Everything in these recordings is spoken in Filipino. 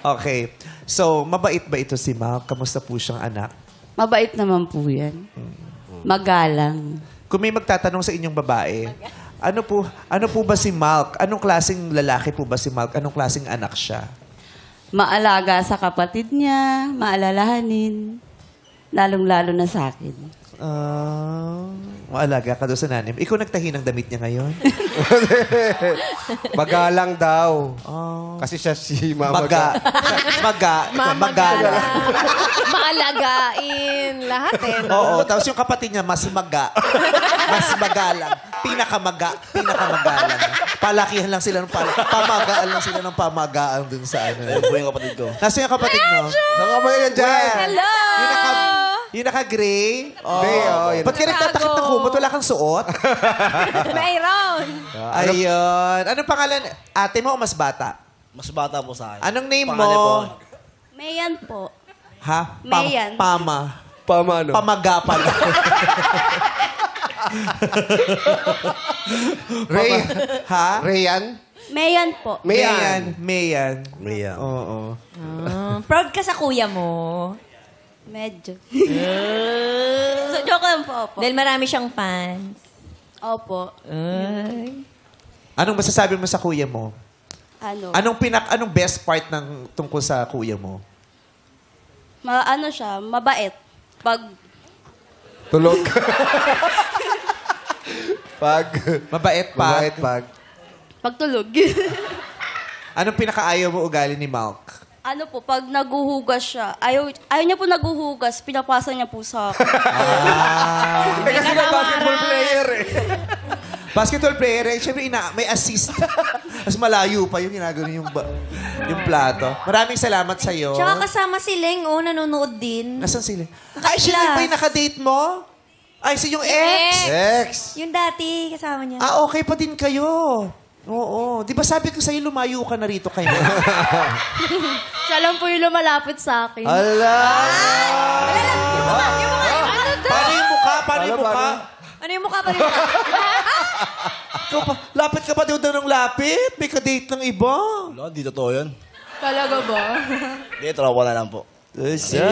Okay. So, mabait ba ito si Mal? Kamusta po siyang anak? Mabait naman po yan. Magalang. Kung may magtatanong sa inyong babae, ano po ba si Malk? Anong klaseng lalaki po ba si Malk? Anong klaseng anak siya? Maalaga sa kapatid niya, maalalahanin. Lalong-lalo na sa akin. Maalaga ka doon sa nanim. Ikaw nagtahi ng damit niya ngayon? Magalang daw. Oh. Kasi siya si Mama Maga. Magala. Maalagain. Lahat eh. No? Oo. Tapos yung kapatid niya, mas maga. Mas magalang. Pinakamagalang. Palakihan lang sila ng pamagaan lang sila ng pamagaan dun sa ano. Ayun po yung kapatid ko. Nasa yung kapatid mo? Saan ka ba yan dyan? Hello! Yung naka-gray? Gray, oh, yun. Ba't ka nagtatakip ng kumot? Wala kang suot? Mayroon. Ayun. Anong pangalan? Ate mo o mas bata? Mas bata po sa akin. Anong name Pangalan mo? po. Mayan po. Ha? Mayan. Pama. Pama, ano? Pamaga pala. Ray. Ha? Rayan? Mayan po. Mayan. Mayan. Mayan. Oo. Proud ka sa kuya mo. Medyo. So, joke lang po, opo. Dahil marami siyang fans. Opo. Anong masasabi mo sa kuya mo? Ano? Anong best part ng tungkol sa kuya mo? Ano siya, mabait. Pag Tulog. Mabait pa. Mabait pag. pagtulog. Anong pinakaayaw mo ugali ni Malk? Ano po, pag naguhugas siya, ayaw niya po naguhugas, pinapasa niya po sa akin. Kasi na basketball player eh. Basketball player, siyempre may assist. Mas malayo pa yung ginagano yung plato. Maraming salamat sa'yo. Tsaka kasama si Leng, nanonood din. Nasaan sila? Ay, siya ba yung nakadate mo? Ay, si yung ex? Ex. Yung dati, kasama niya. Ah, okay pa din kayo. Oo. Di ba sabi ko sa'yo, lumayo ka na rito kayo? Siya lang po yung lumalapit sa akin. Ala. Paano yung mukha? Paano yung mukha? Ano yung mukha pa rin? Ikaw pa, lapit ka pa daw ng lapit. May kadate ng iba. Wala, di totoo yun. Talaga ba? Di, tropa na lang po. Tropa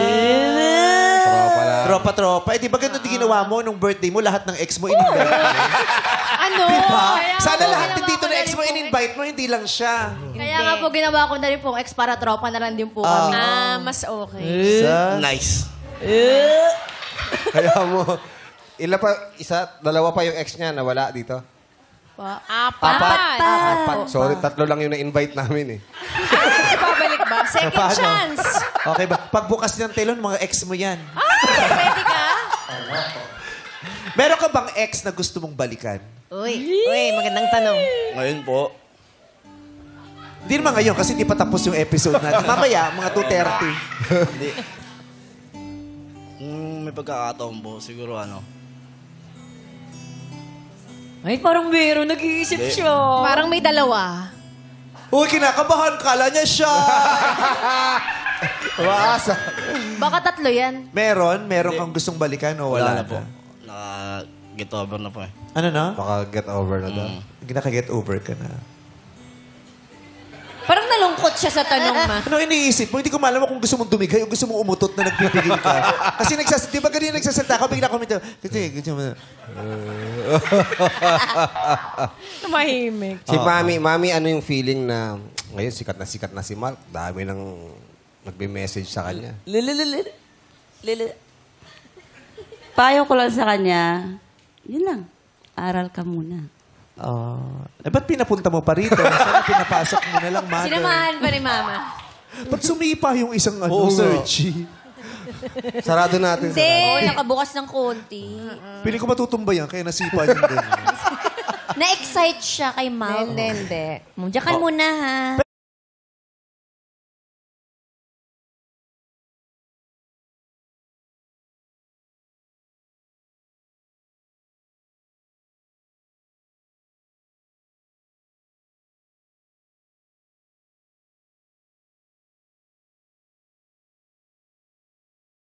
lang. Tropa-tropa. Eh, di ba ganun din ginawa mo nung birthday mo, lahat ng ex mo in-invite mo? Ano? Diba? Kaya Sana nga lahat ginawa din dito ko na na ex rin mo pong in-invite mo, hindi lang siya. Kaya nga po ginawa ko na rin pong ex para tropa na lang din po kami. Mas okay. Nice. Kaya mo. Dalawa pa yung ex niya na wala dito. Apat. Sorry, 3 lang yung na-invite namin eh. Babalik ba? Second Paano? chance. Okay ba? Pagbukas ng telon, mga ex mo yan. Pwede ka? Meron ka bang ex na gusto mong balikan? Uy, magandang tanong. Ngayon po, Hindi naman ngayon kasi hindi pa tapos yung episode natin. Mamaya, mga 2:30. hindi. May pagkakataon po, siguro Ay, parang meron. Nag-iisip Hindi. siya. Parang may dalawa. Uy, kinakabahan. Kala niya siya. Waasa. Baka 3 yan. Meron kang gustong balikan o wala wala na po. Naka-get over na po eh. Ano na? Baka get over na daw. Naka-get over ka na. Parang nalungkot siya sa tanong, ma. Ano iniisip mo? Hindi ko malaman kung gusto mong dumigay o gusto mong umutot na nagpipigil ka. Kasi di ba ganyan nagsasalita ka, bigla komento. Gusto mo. Tumahimik. Si Mami, ano yung feeling na ngayon sikat na si Mark? Dami nang nagbe-message sa kanya. Payo ko lang sa kanya, yun lang, aral ka muna. Ba't pinapunta mo pa rito? Sana pinapasok mo na lang, mother. Sinamahan pa ni Mama. Ba't sumipa yung isang Oo nga. searchy? Sarado natin. Hindi, nakabukas ng konti. Piling ko matutumba yan, kaya nasipa yung ganyan. Na-excite siya kay Mal. Hindi. Diyan ka muna, ha?